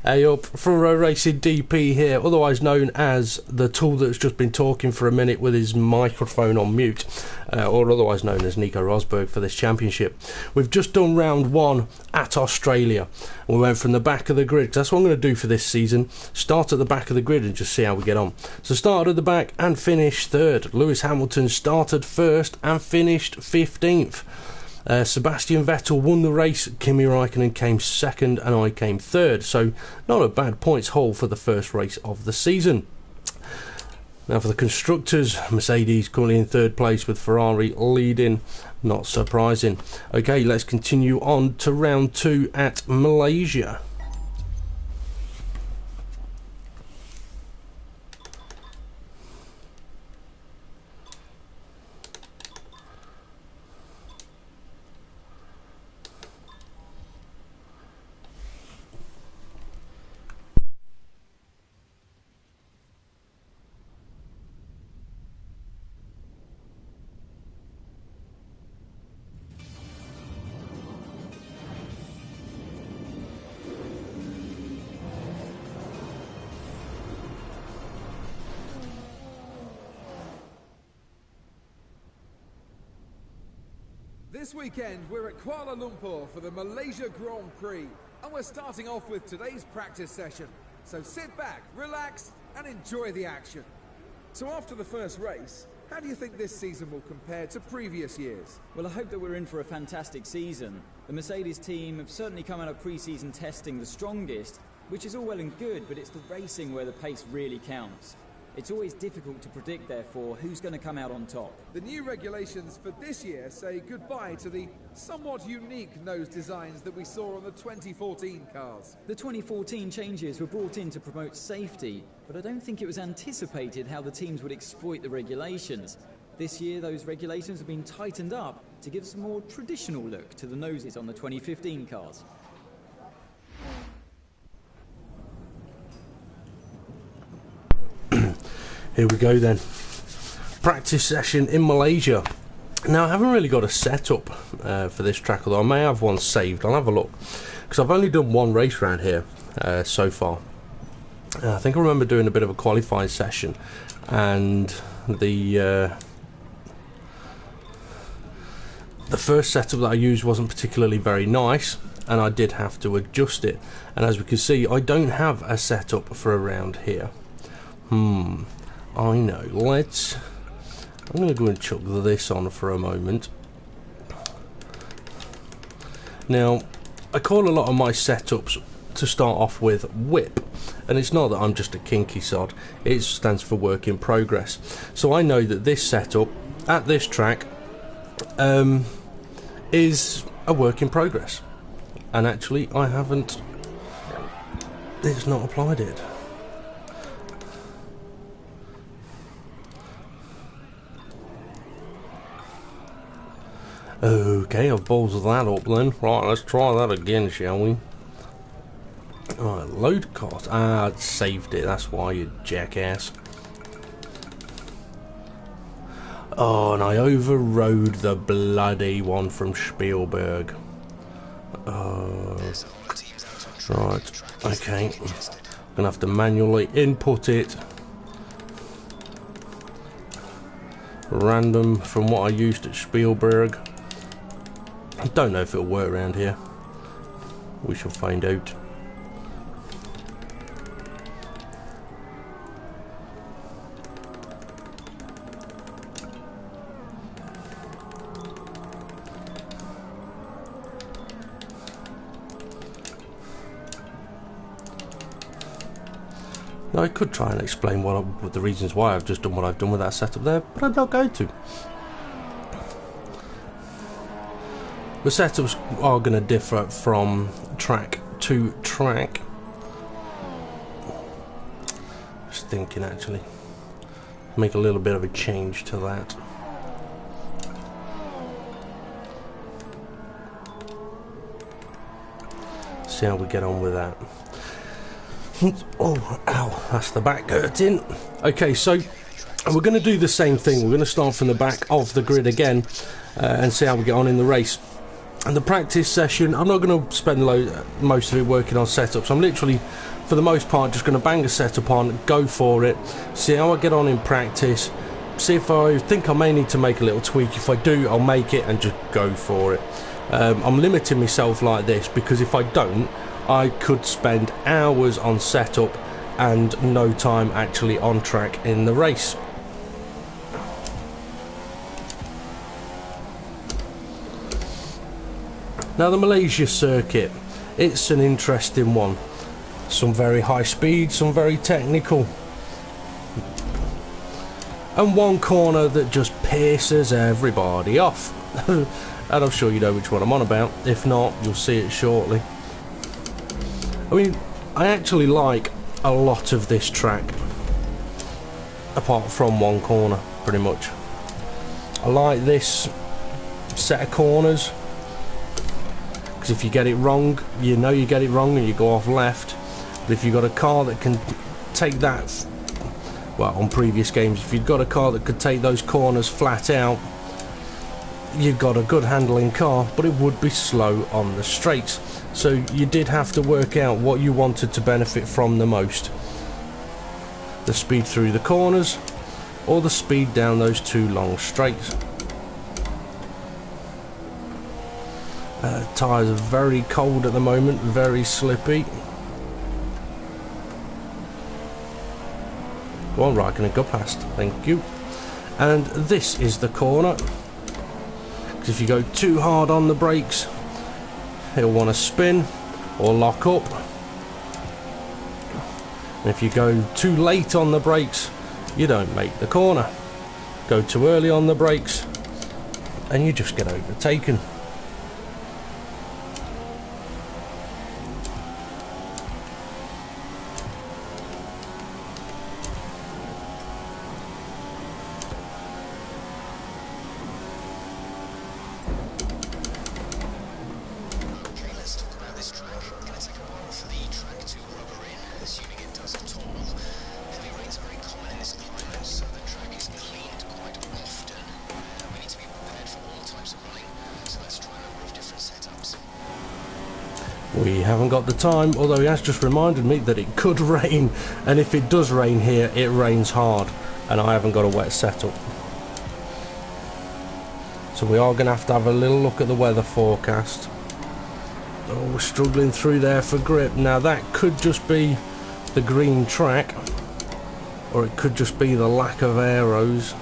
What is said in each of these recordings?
Hey up, Front Row Racing DP here, otherwise known as the tool that's just been talking for a minute with his microphone on mute, or otherwise known as Nico Rosberg for this championship. We've just done round one at Australia. We went from the back of the grid, 'cause that's what I'm going to do for this season. Start at the back of the grid and just see how we get on. So started at the back and finished third. Lewis Hamilton started first and finished 15th. Sebastian Vettel won the race, Kimi Raikkonen came second and I came third, so not a bad points haul for the first race of the season. Now for the constructors, Mercedes currently in third place with Ferrari leading, not surprising. Okay, let's continue on to round two at Malaysia. This weekend we're at Kuala Lumpur for the Malaysia Grand Prix, and we're starting off with today's practice session. So sit back, relax and enjoy the action. So after the first race, how do you think this season will compare to previous years? Well, I hope that we're in for a fantastic season. The Mercedes team have certainly come out of pre-season testing the strongest, which is all well and good, but it's the racing where the pace really counts. It's always difficult to predict, therefore, who's going to come out on top. The new regulations for this year say goodbye to the somewhat unique nose designs that we saw on the 2014 cars. The 2014 changes were brought in to promote safety, but I don't think it was anticipated how the teams would exploit the regulations. This year, those regulations have been tightened up to give us a more traditional look to the noses on the 2015 cars. Here we go then. Practice session in Malaysia. Now I haven't really got a setup for this track, although I may have one saved. I'll have a look, because I've only done one race round here so far. I think I remember doing a bit of a qualifying session, and the first setup that I used wasn't particularly very nice, and I did have to adjust it. And as we can see, I don't have a setup for around here. I know. I'm going to go and chuck this on for a moment. Now, I call a lot of my setups to start off with whip, and it's not that I'm just a kinky sod, it stands for work in progress. So I know that this setup at this track is a work in progress, and actually it's not applied it. Okay, I've ballsed that up then. Right, let's try that again, shall we? Alright, load cart. I saved it, that's why, you jackass. Oh, and I overrode the bloody one from Spielberg. Right, okay. I'm gonna have to manually input it. Random from what I used at Spielberg. I don't know if it'll work around here. We shall find out. Now I could try and explain what the reasons why I've just done what I've done with that setup there, but I'm not going to. The setups are going to differ from track to track. Just thinking, actually, make a little bit of a change to that. See how we get on with that. Oh, ow, that's the back hurting. Okay, so we're going to do the same thing. We're going to start from the back of the grid again and see how we get on in the race. And the practice session, I'm not going to spend most of it working on setups. I'm literally, for the most part, just going to bang a setup on, go for it, see how I get on in practice, see if I think I may need to make a little tweak. If I do, I'll make it and just go for it. I'm limiting myself like this because if I don't, I could spend hours on setup and no time actually on track in the race. Now the Malaysia circuit, it's an interesting one. Some very high speed, some very technical. And one corner that just pisses everybody off. And I'm sure you know which one I'm on about. If not, you'll see it shortly. I mean, I actually like a lot of this track. Apart from one corner, pretty much. I like this set of corners. Because if you get it wrong, you know you get it wrong and you go off left. But if you've got a car that can take that, well, on previous games, if you've got a car that could take those corners flat out, you've got a good handling car, but it would be slow on the straights. So you did have to work out what you wanted to benefit from the most. The speed through the corners, or the speed down those two long straights. Tyres are very cold at the moment, very slippy. Go on, right, gonna go past, thank you. And this is the corner. Because if you go too hard on the brakes, it'll want to spin or lock up. And if you go too late on the brakes, you don't make the corner. Go too early on the brakes, and you just get overtaken. We haven't got the time, although he has just reminded me that it could rain, and if it does rain here, it rains hard, and I haven't got a wet setup. So we are going to have a little look at the weather forecast. Oh, we're struggling through there for grip. Now that could just be the green track, or it could just be the lack of aeros.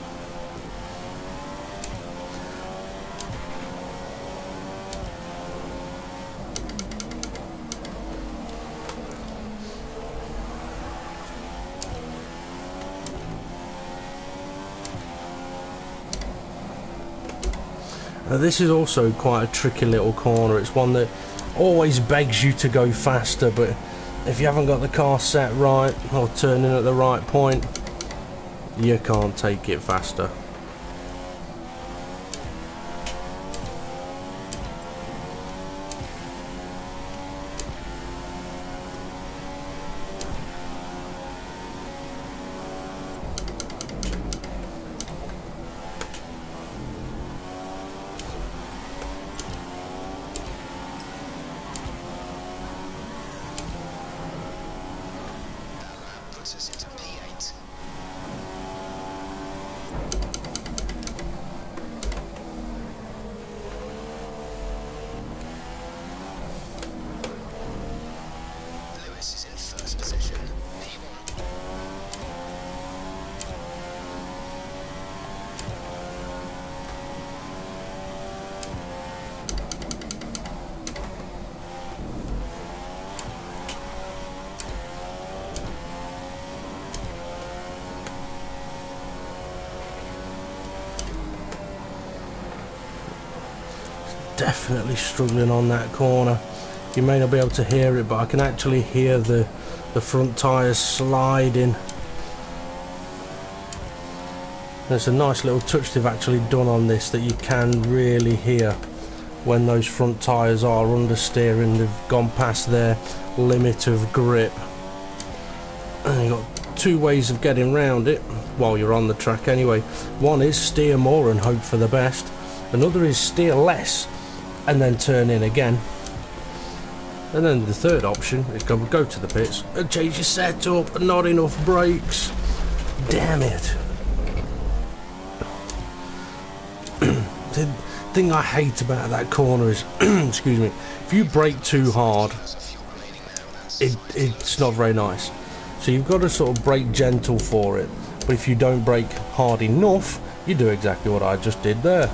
Now this is also quite a tricky little corner. It's one that always begs you to go faster, but if you haven't got the car set right or turning at the right point, you can't take it faster. Us into P8. Lewis is in first position. P1. Definitely struggling on that corner. You may not be able to hear it, but I can actually hear the front tyres sliding. There's a nice little touch they've actually done on this that you can really hear when those front tyres are understeering. They've gone past their limit of grip. And you've got two ways of getting around it while you're on the track anyway. One is steer more and hope for the best. Another is steer less and then turn in again. And then the third option is go to the pits and change your setup, and not enough brakes. Damn it. The thing I hate about that corner is, excuse me, if you brake too hard, it's not very nice. So you've got to sort of brake gentle for it. But if you don't brake hard enough, you do exactly what I just did there.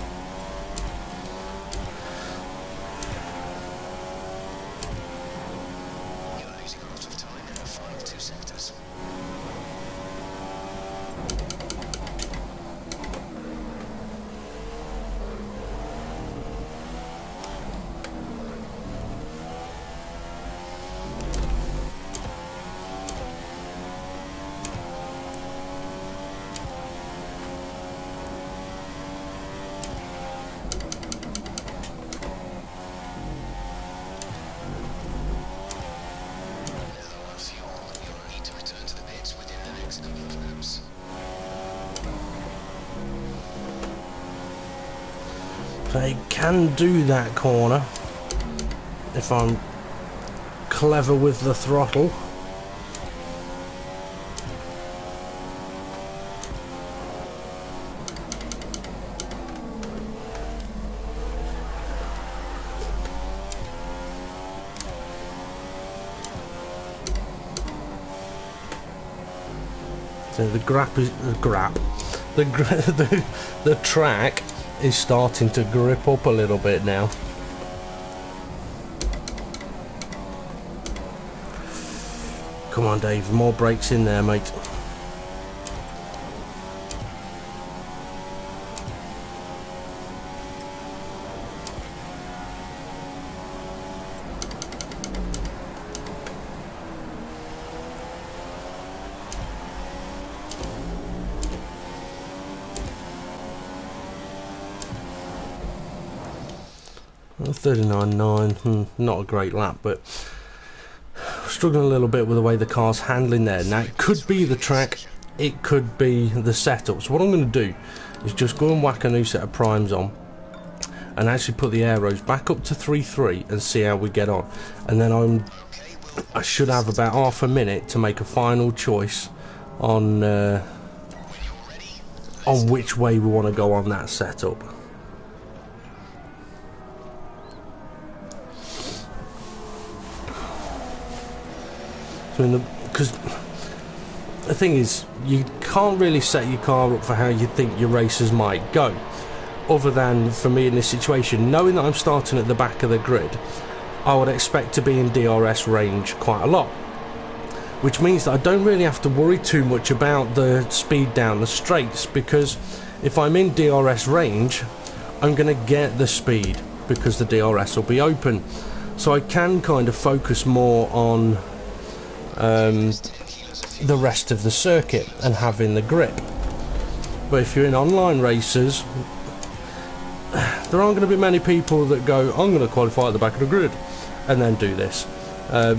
I can do that corner if I'm clever with the throttle. So the the track is starting to grip up a little bit now. Come on, Dave, more brakes in there, mate. Well, 39.9, not a great lap, but struggling a little bit with the way the car's handling there. Now, it could be the track, it could be the setup. So what I'm going to do is just go and whack a new set of primes on and actually put the aeros back up to 3.3 and see how we get on. And then I should have about half a minute to make a final choice on which way we want to go on that setup. Because the thing is, you can't really set your car up for how you think your races might go, other than for me in this situation, knowing that I'm starting at the back of the grid, I would expect to be in DRS range quite a lot, which means that I don't really have to worry too much about the speed down the straights, because if I'm in DRS range, I'm going to get the speed because the DRS will be open, so I can kind of focus more on the rest of the circuit and having the grip. But if you're in online races, there aren't going to be many people that go, I'm going to qualify at the back of the grid and then do this.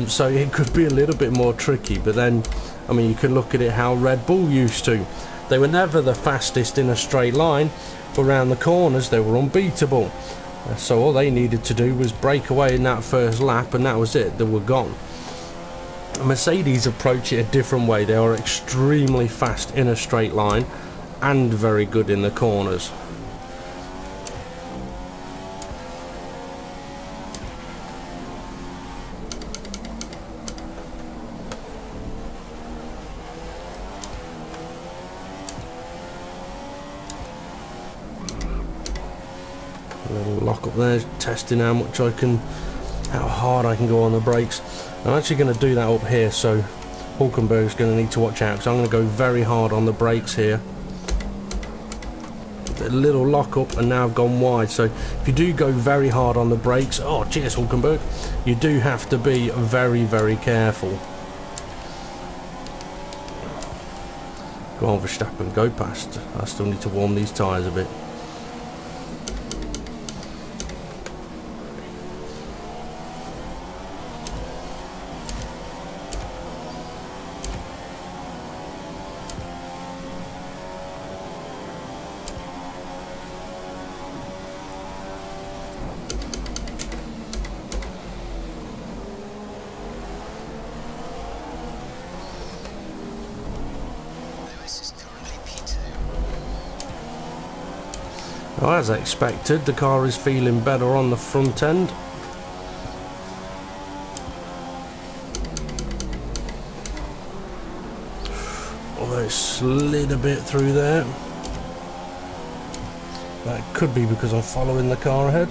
So it could be a little bit more tricky. But then, I mean, you can look at it how Red Bull used to. They were never the fastest in a straight line, but around the corners they were unbeatable. So all they needed to do was break away in that first lap, and that was it, they were gone. Mercedes approach it a different way. They are extremely fast in a straight line and very good in the corners. A little lock up there, testing how hard I can go on the brakes. I'm actually going to do that up here, so Hulkenberg's going to need to watch out, because I'm going to go very hard on the brakes here. A little lock up, and now I've gone wide. So if you do go very hard on the brakes, oh cheers Hulkenberg, you do have to be very, very careful. Go on Verstappen, go past. I still need to warm these tyres a bit. Well, as expected, the car is feeling better on the front end. Although it slid a bit through there. That could be because I'm following the car ahead.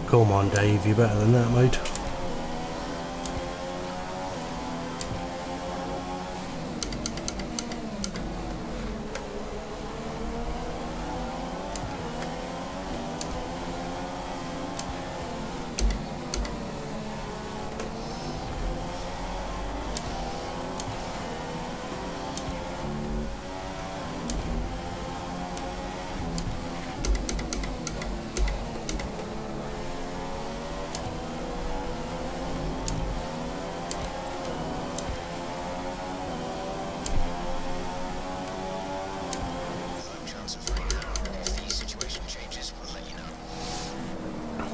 Come on, Dave, you're better than that, mate.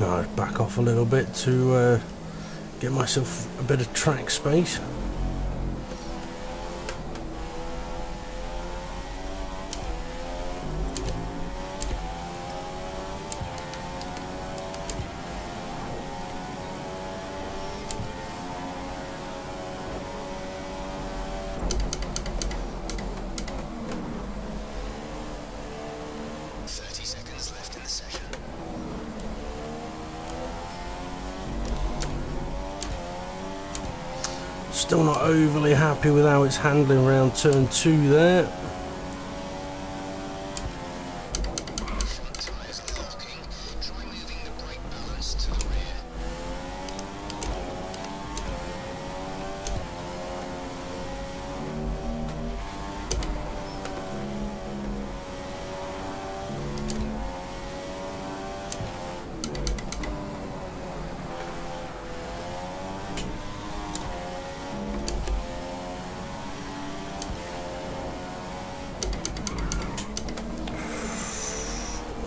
Now I'll back off a little bit to get myself a bit of track space. Still not overly happy with how it's handling around turn 2 there.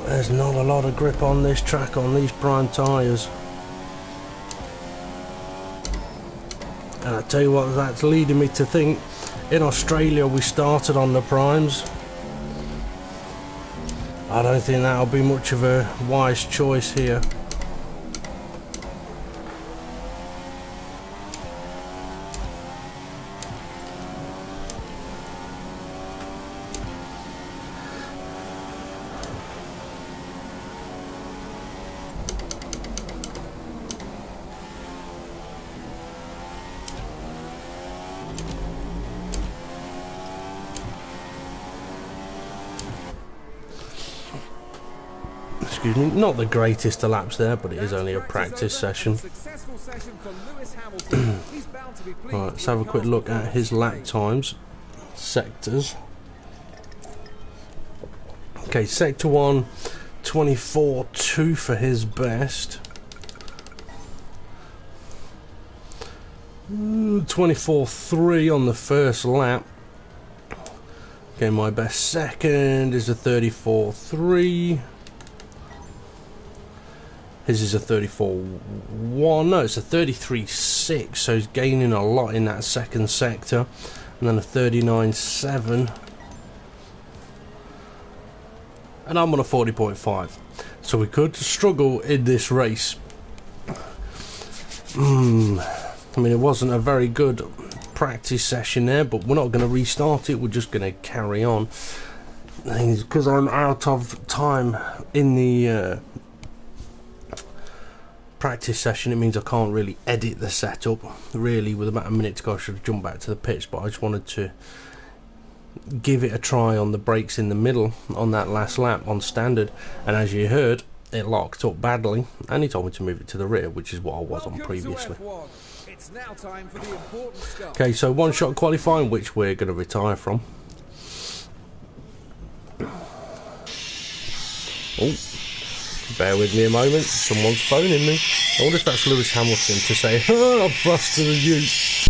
There's not a lot of grip on this track on these prime tyres. And I tell you what, that's leading me to think, in Australia we started on the primes. I don't think that'll be much of a wise choice here. Excuse me, not the greatest of laps there, but it is only a practice session. Right, let's have a quick look at his lap times. Sectors. Okay, sector 1, 24.2 for his best. 24.3 on the first lap. Okay, my best second is a 34.3. His is a 34.1. No, it's a 33.6. So he's gaining a lot in that second sector. And then a 39.7. And I'm on a 40.5. So we could struggle in this race. I mean, it wasn't a very good practice session there, but we're not going to restart it. We're just going to carry on. The thing is, because I'm out of time in the practice session, it means I can't really edit the setup. Really, with about a minute to go, I should have jumped back to the pits, but I just wanted to give it a try on the brakes in the middle on that last lap on standard, and as you heard, it locked up badly, and he told me to move it to the rear, which is what I was on previously. It's now time for the important stuff. Okay, so one shot qualifying, which we're going to retire from. Oh, bear with me a moment, someone's phoning me. I wonder if that's Lewis Hamilton to say, oh, I've busted a ute.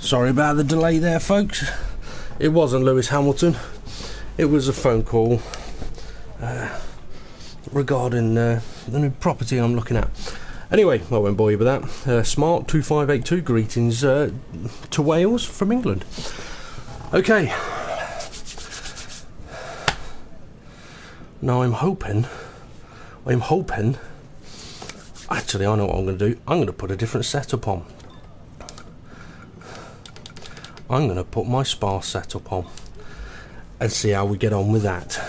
Sorry about the delay there, folks. It wasn't Lewis Hamilton. It was a phone call regarding the new property I'm looking at. Anyway, I won't bore you with that. Smart 2582, greetings to Wales from England. Okay. Now I'm hoping. Actually, I know what I'm going to do. I'm going to put a different setup on. I'm going to put my Spa setup on and see how we get on with that.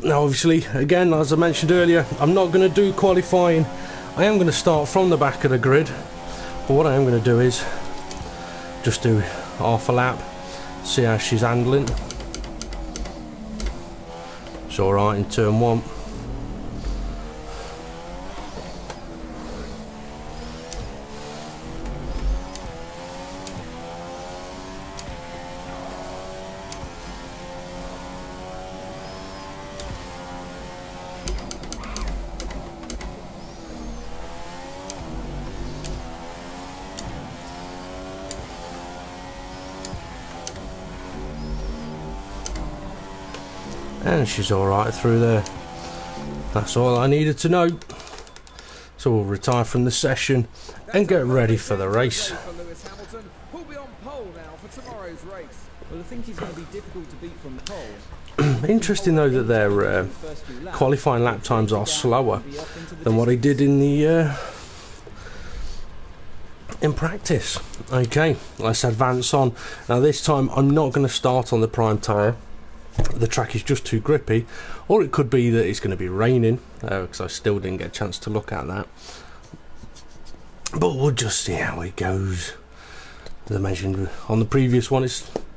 Now, obviously, again, as I mentioned earlier, I'm not going to do qualifying. I am going to start from the back of the grid, but what I am going to do is just do half a lap, see how she's handling. It's alright in turn 1. And she's alright through there. That's all I needed to know. So we'll retire from the session and get ready for the race. Who'll be on pole now for tomorrow's race. Well, I think he's going to be difficult to beat from pole. Interesting though that their qualifying lap times are slower than what he did in the in practice. Okay, let's advance on. Now this time I'm not going to start on the prime tyre. The track is just too grippy, or it could be that it's going to be raining, because I still didn't get a chance to look at that. But we'll just see how it goes. As I mentioned on the previous one,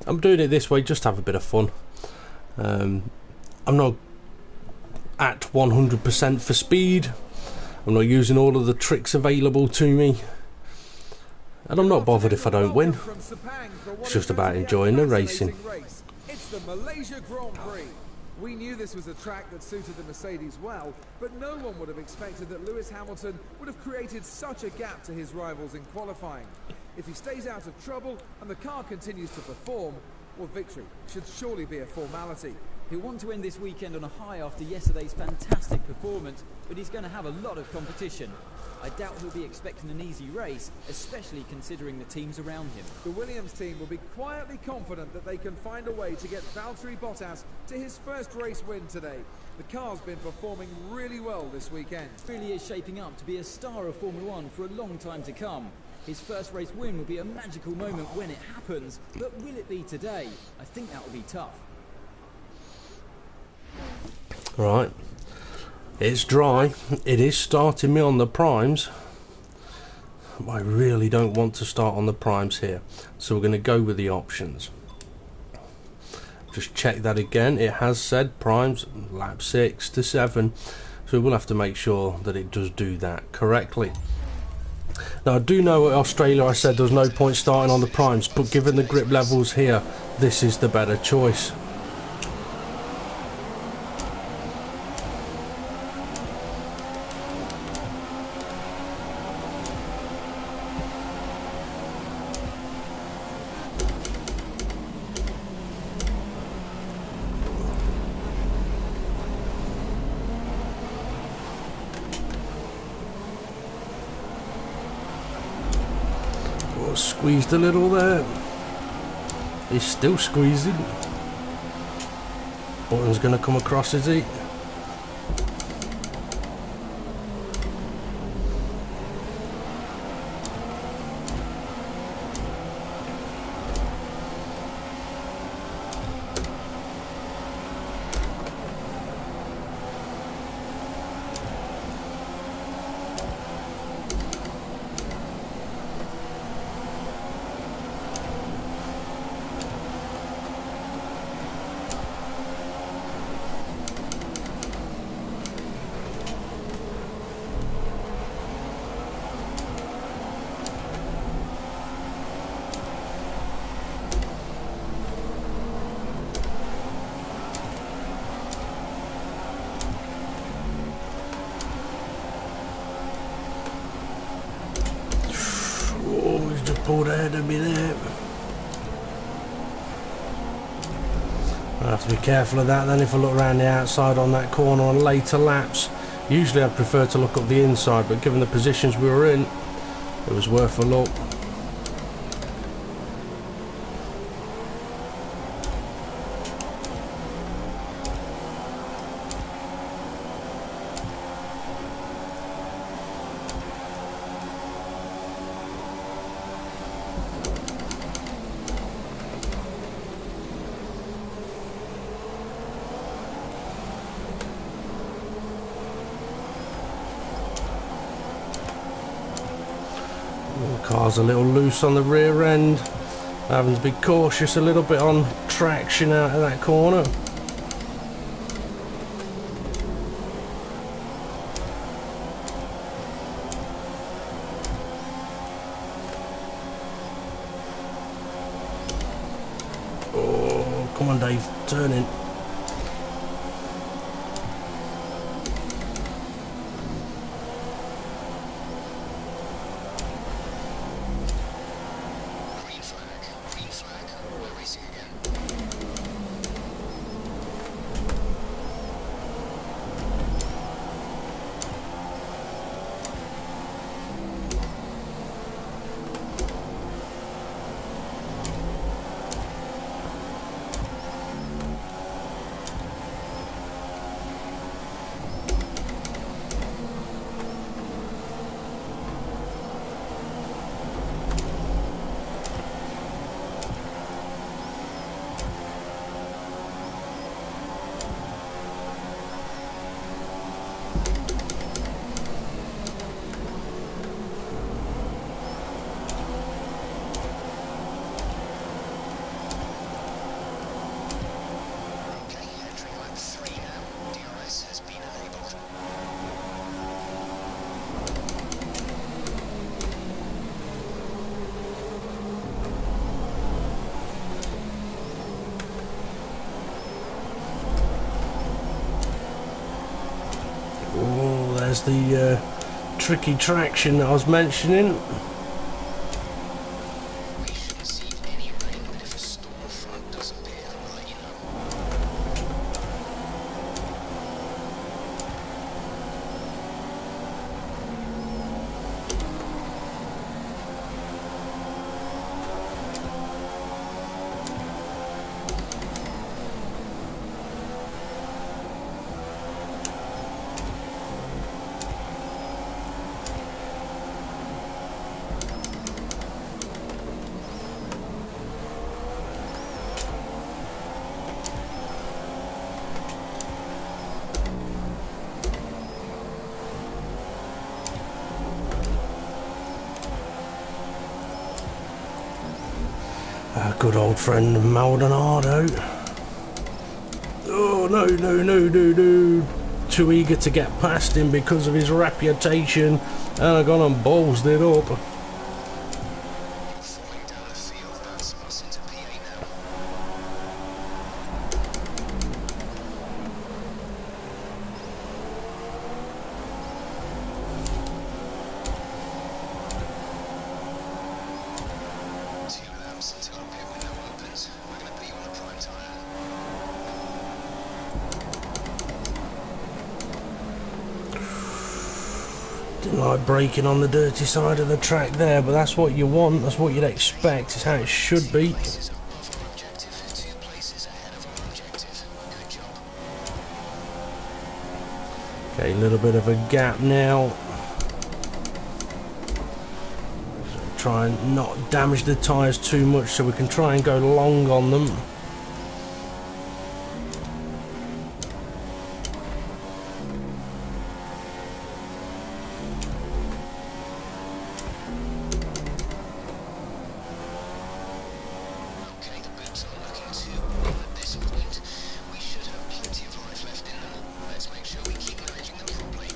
I'm doing it this way just to have a bit of fun. I'm not at 100% for speed. I'm not using all of the tricks available to me, and I'm not bothered if I don't win. It's just about enjoying the racing. It's the Malaysia Grand Prix. We knew this was a track that suited the Mercedes well, but no one would have expected that Lewis Hamilton would have created such a gap to his rivals in qualifying. If he stays out of trouble and the car continues to perform, well, victory should surely be a formality. He'll want to end this weekend on a high after yesterday's fantastic performance, but he's going to have a lot of competition. I doubt he'll be expecting an easy race, especially considering the teams around him. The Williams team will be quietly confident that they can find a way to get Valtteri Bottas to his first race win today. The car's been performing really well this weekend. Really is shaping up to be a star of Formula One for a long time to come. His first race win will be a magical moment when it happens, but will it be today? I think that will be tough. Right. It's dry. It is starting me on the primes. I really don't want to start on the primes here, so we're going to go with the options. Just check that again. It has said primes lap 6 to 7, so we'll have to make sure that it does do that correctly. Now I do know at Australia I said there was no point starting on the primes, but given the grip levels here, this is the better choice. Squeezed a little there. He's still squeezing. Button's going to come across, is he? pulled ahead of me there. I have to be careful of that then if I look around the outside on that corner on later laps. Usually I'd prefer to look up the inside, but given the positions we were in, it was worth a look. Car's a little loose on the rear end, having to be cautious a little bit on traction out of that corner. Oh, come on Dave, turn in. There's the tricky traction that I was mentioning. We shouldn't see any rain, but if a storm front does appear, I'll let you Our good old friend Maldonado. Oh no, no, no, no, no. Too eager to get past him because of his reputation, and I gone and ballsed it up. falling down the field, that's us into PA now. Until our pit window opens, we're going to put you on the prime tyre. Didn't like braking on the dirty side of the track there, but that's what you want, that's what you'd expect, it's how it should be. 2 places above our objective, 2 places ahead of our objective. Good job. Okay, a little bit of a gap now. Try and not damage the tyres too much so we can try and go long on them. Okay, the boots aren't looking too warm at this point. We should have plenty of life left in them. Let's make sure we keep managing them properly.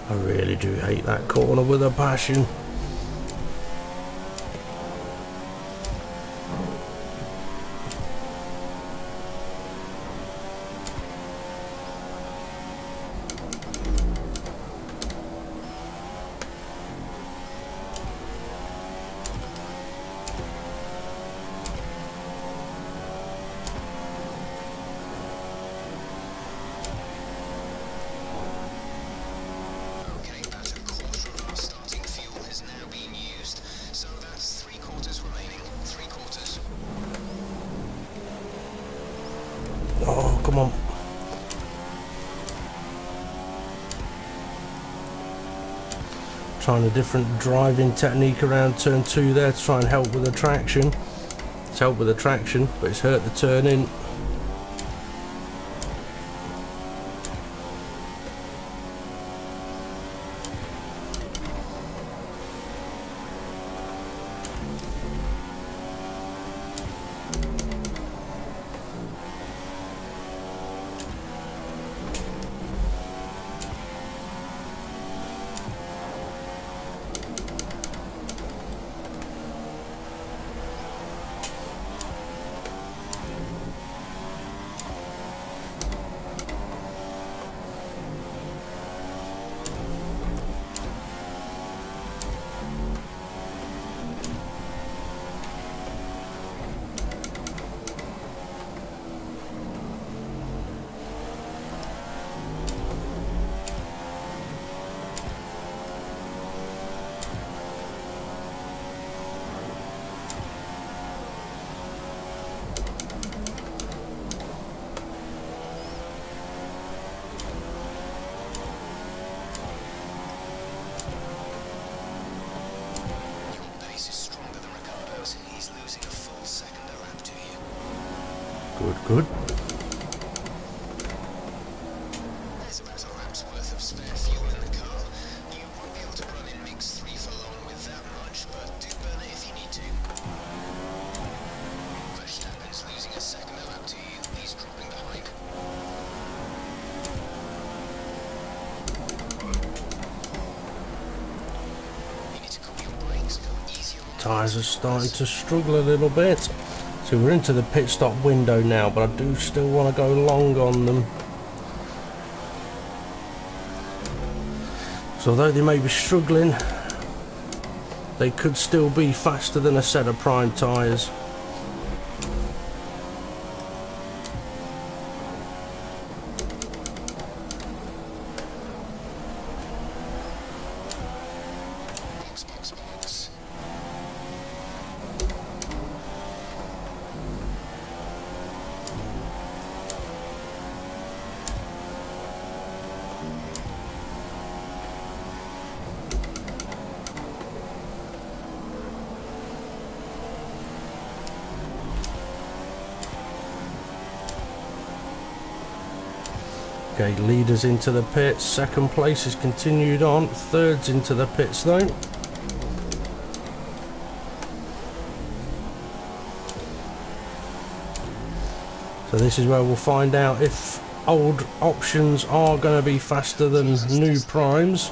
I really do hate that corner with a passion. Oh, come on. Trying a different driving technique around turn 2 there to try and help with the traction. It's helped with the traction, but it's hurt the turn in. Good. There's about a lap's worth of spare fuel in the car. You won't be able to run in mix 3 for long with that much, but do burn it if you need to. Verstappen's losing a second a lap to you. He's dropping behind. You need to cool your brakes, go easier on Tyres are starting to struggle a little bit. So we're into the pit stop window now, but I do still want to go long on them. So although they may be struggling, they could still be faster than a set of prime tyres. box. Okay, leaders into the pits, second place is continued on, third's into the pits though. So this is where we'll find out if old options are going to be faster than new primes.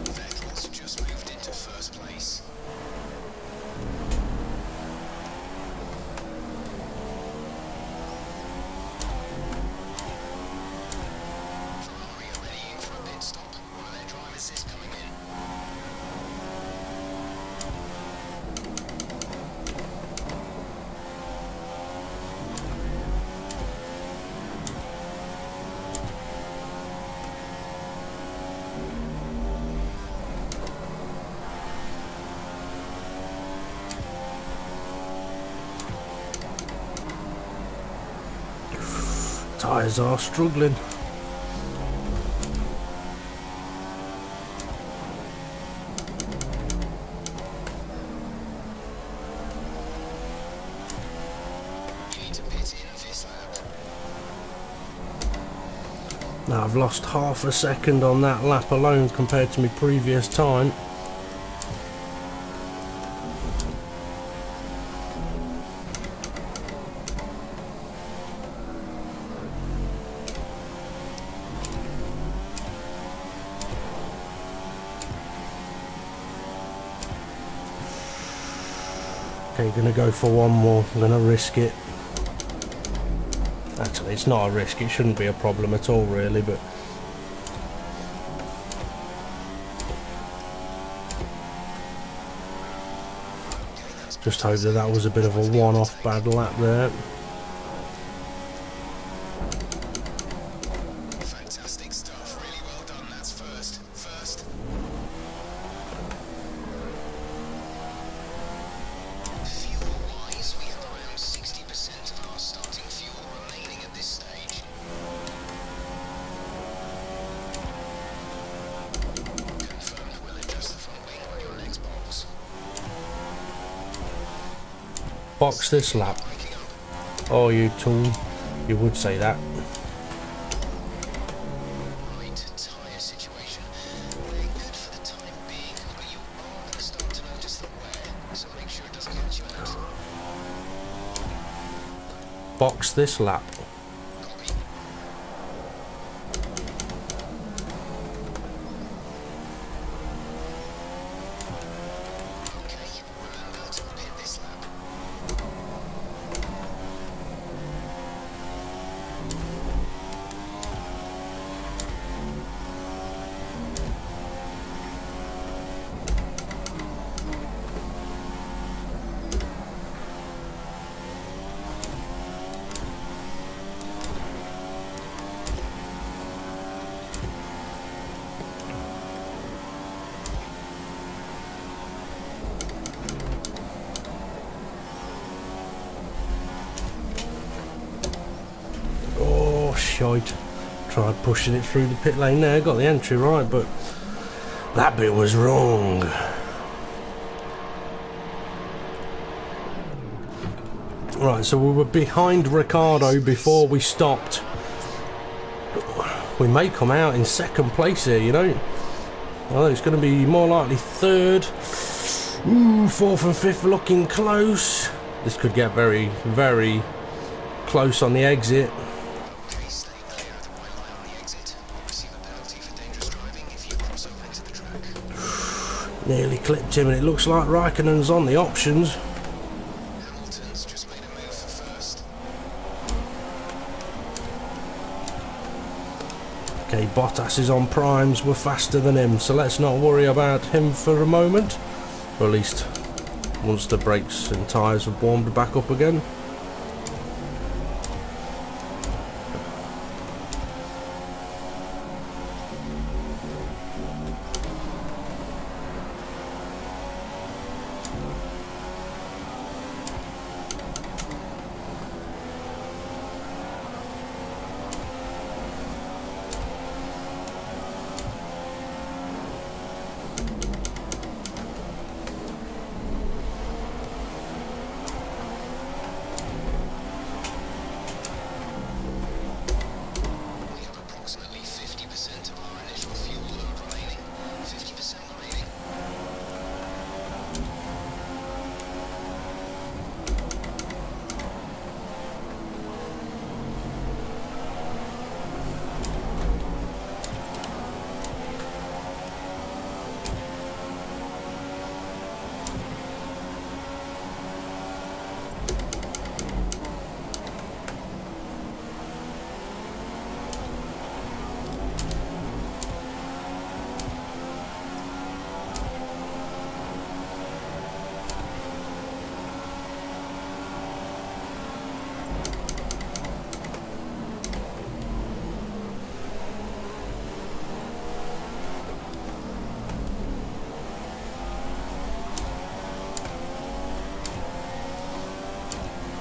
Vettel's just moved into first place. Ferrari are ready in for a pit stop. One of their drivers is coming in. Tyres are struggling. You need to pit in this lap. Now I've lost half a second on that lap alone compared to my previous time. Okay, gonna go for one more. I'm gonna risk it. Actually, it's not a risk. It shouldn't be a problem at all, really, but just hope that that was a bit of a one-off bad lap there. Fantastic stuff, really well done. That's first. Fuel-wise, we have around 60% of our starting fuel remaining at this stage. Confirmed, we'll adjust the front wing on your next box. Box this lap. Oh, you tool. You would say that. Right, tyre situation. We're good for the time being, but you are going to start to notice the wear, so make sure it doesn't catch you out. Box this lap. Copy. Okay, remember to pit this lap. Oh, shite. Tried pushing it through the pit lane there. Got the entry right, but that bit was wrong. Right, so we were behind Ricardo before we stopped. We may come out in second place here, you know. Well, it's going to be more likely third. Ooh, fourth and fifth looking close. This could get very, very close on the exit. Okay, stay clear of the white line on the exit. You'll receive a penalty for dangerous driving if you cross over into the track. Nearly clipped him, and it looks like Raikkonen's on the options. Hamilton's just made a move for first. Okay, Bottas is on primes. We're faster than him, so let's not worry about him for a moment. Or at least once the brakes and tyres have warmed back up again. We have approximately 50% of our initial fuel load remaining. 50% remaining.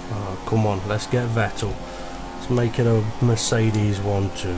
Oh, come on, let's get Vettel. Let's make it a Mercedes 1-2.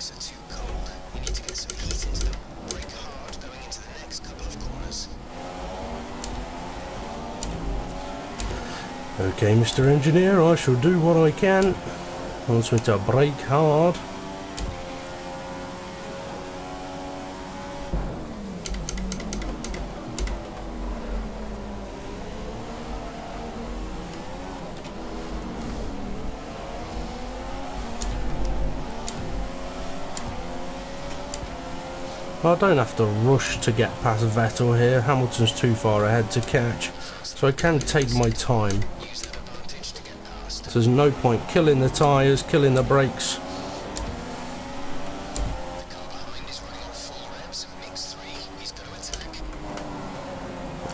brakes are too cold. You need to get some heat into them. Brake hard going into the next couple of corners. Okay, Mr. Engineer, I shall do what I can. Wants me to brake hard. I don't have to rush to get past Vettel here. Hamilton's too far ahead to catch, so I can take my time. So there's no point killing the tyres, killing the brakes.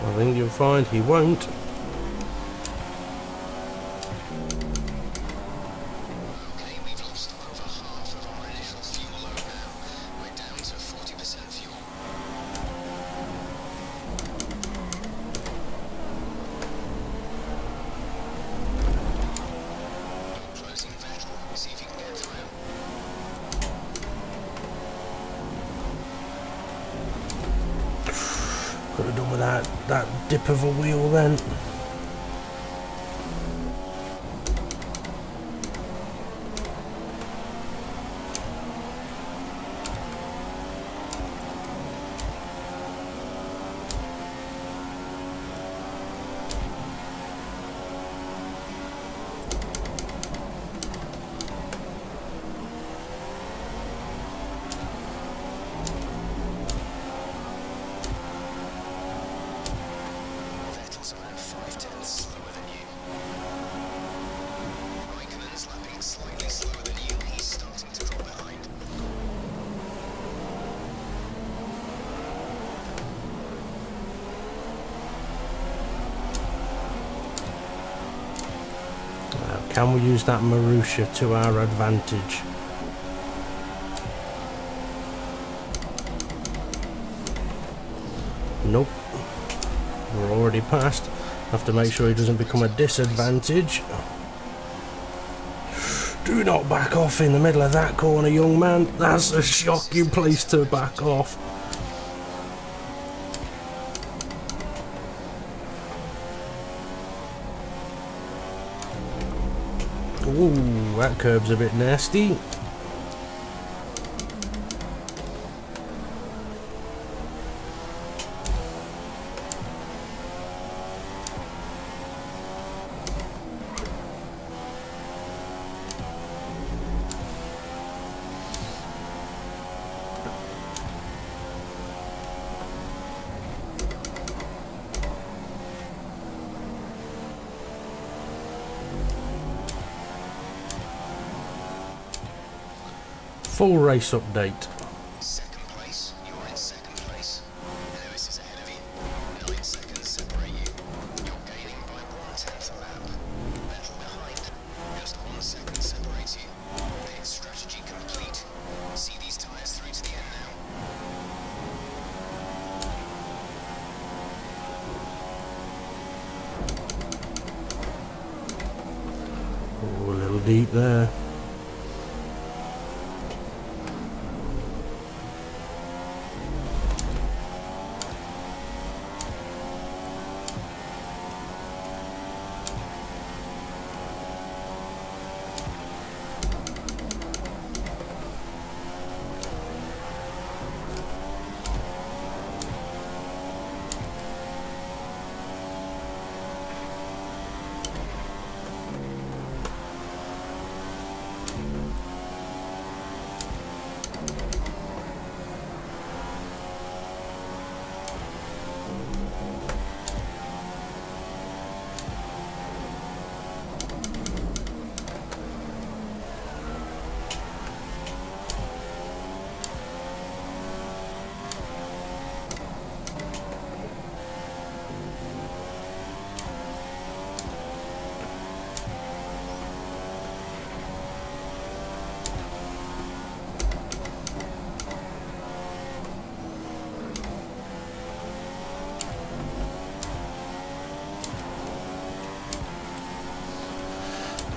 I think you'll find he won't. Could have done with that dip of a wheel then. Can we use that Marussia to our advantage? Nope. We're already past. Have to make sure he doesn't become a disadvantage. Do not back off in the middle of that corner, young man. That's a shocking place to back off. Ooh, that curb's a bit nasty. Full race update. Second place, you're in second place. Lewis is ahead of you. 9 seconds separate you. You're gaining by 1/10 a lap. Vettel behind. Just 1 second separates you. Pit strategy complete. See these tyres through to the end now. Ooh, a little deep there.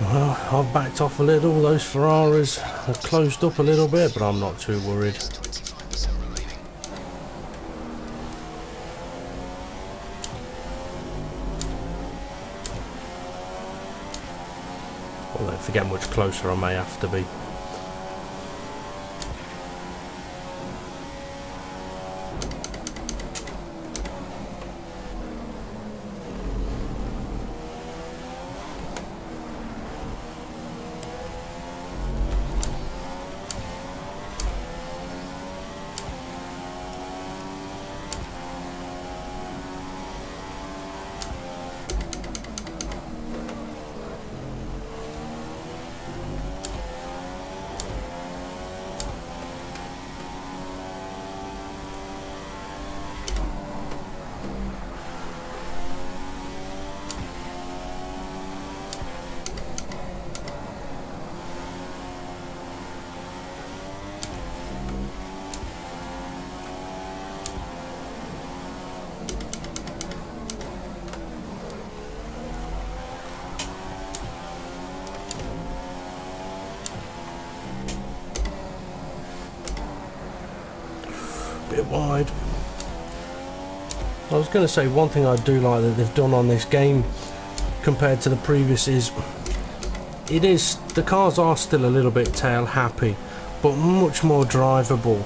Well, I've backed off a little. Those Ferraris have closed up a little bit, but I'm not too worried. 25% remaining. Although if I get much closer, I may have to be. Bit wide. I was going to say one thing I do like that they've done on this game compared to the previous is the cars are still a little bit tail happy, but much more drivable,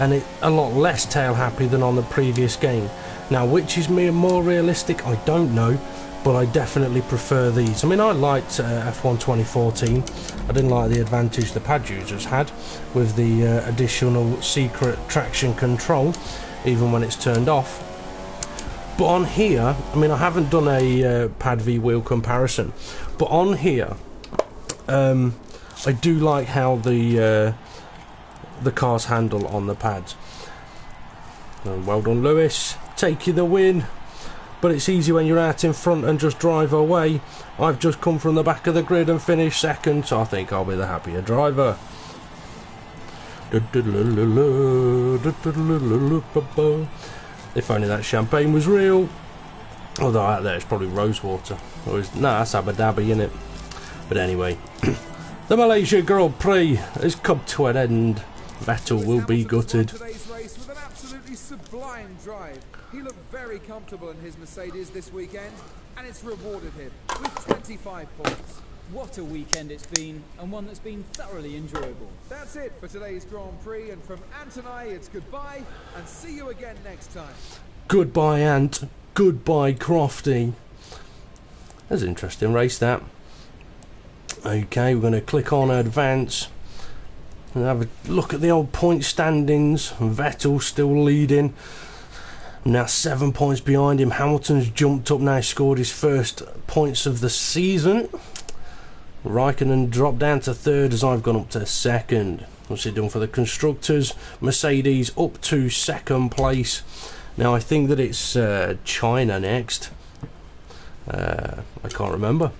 and a lot less tail happy than on the previous game. Now, which is more realistic, I don't know, but I definitely prefer these. I mean, I liked F1 2014. I didn't like the advantage the pad users had with the additional secret traction control, even when it's turned off. But on here, I mean, I haven't done a pad v wheel comparison, but on here, I do like how the cars handle on the pads. Well done, Lewis. Take you the win. But it's easy when you're out in front and just drive away. I've just come from the back of the grid and finished second, so I think I'll be the happier driver. If only that champagne was real. Although out there it's probably rosewater. Nah, that's Abu Dhabi, innit? But anyway, the Malaysia Grand Prix has come to an end. Vettel will be gutted. Today's race with an absolutely sublime drive. He looked very comfortable in his Mercedes this weekend, and it's rewarded him with 25 points. What a weekend it's been, and one that's been thoroughly enjoyable. That's it for today's Grand Prix, and from Ant and I, it's goodbye, and see you again next time. Goodbye, Ant. Goodbye, Crofty. That's an interesting race, that. Okay, we're going to click on Advance and have a look at the old point standings. Vettel still leading. Now 7 points behind him. Hamilton's jumped up now, scored his first points of the season. Raikkonen dropped down to third as I've gone up to second. What's he done for the constructors? Mercedes up to second place. Now I think that it's China next. I can't remember.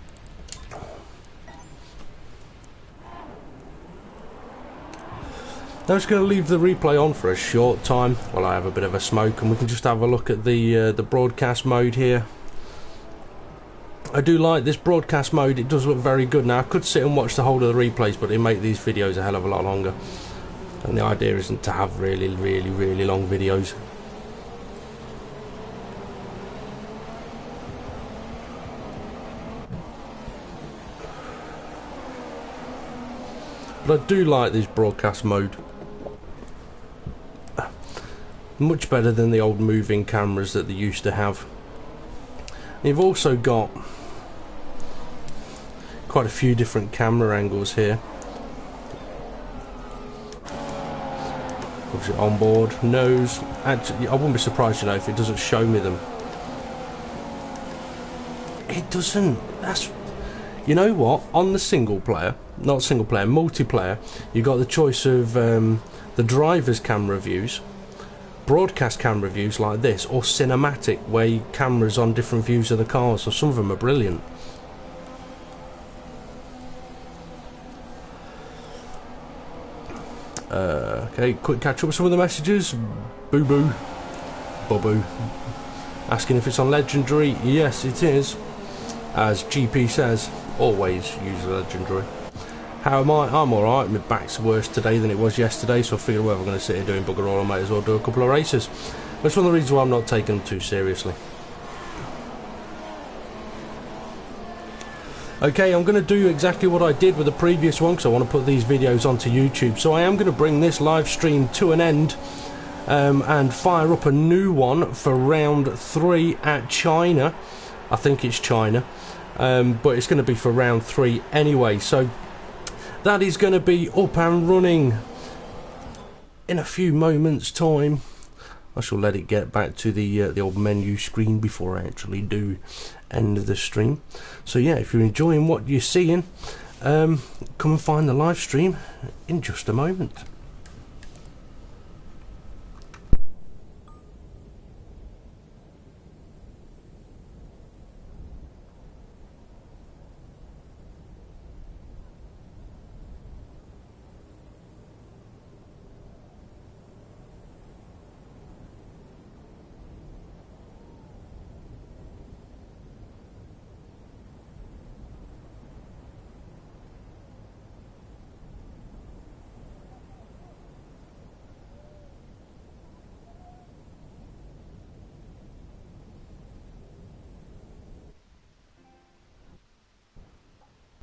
I'm just going to leave the replay on for a short time while I have a bit of a smoke, and we can just have a look at the broadcast mode here. I do like this broadcast mode. It does look very good. Now I could sit and watch the whole of the replays, but it make these videos a hell of a lot longer, and the idea isn't to have really long videos. But I do like this broadcast mode. Much better than the old moving cameras that they used to have. You've also got quite a few different camera angles here. Obviously onboard, nose. Actually, I wouldn't be surprised, you know, if it doesn't show me them. It doesn't. That's, you know what? On the single player, not single player, multiplayer, you got the choice of the driver's camera views, broadcast camera views like this, or cinematic, where cameras on different views of the cars. So some of them are brilliant. Okay, quick catch up with some of the messages. Boo boo, boo, asking if it's on legendary. Yes, it is, as GP says. always use the legendary. How am I? I'm alright. My back's worse today than it was yesterday, so I figured whether I'm going to sit here doing bugger all, I might as well do a couple of races. That's one of the reasons why I'm not taking them too seriously. Okay, I'm going to do exactly what I did with the previous one, because I want to put these videos onto YouTube. So I am going to bring this live stream to an end and fire up a new one for round 3 at China. I think it's China, but it's going to be for round 3 anyway. So that is going to be up and running in a few moments' time. I shall let it get back to the old menu screen before I actually do end the stream. So yeah, if you're enjoying what you're seeing, come and find the live stream in just a moment.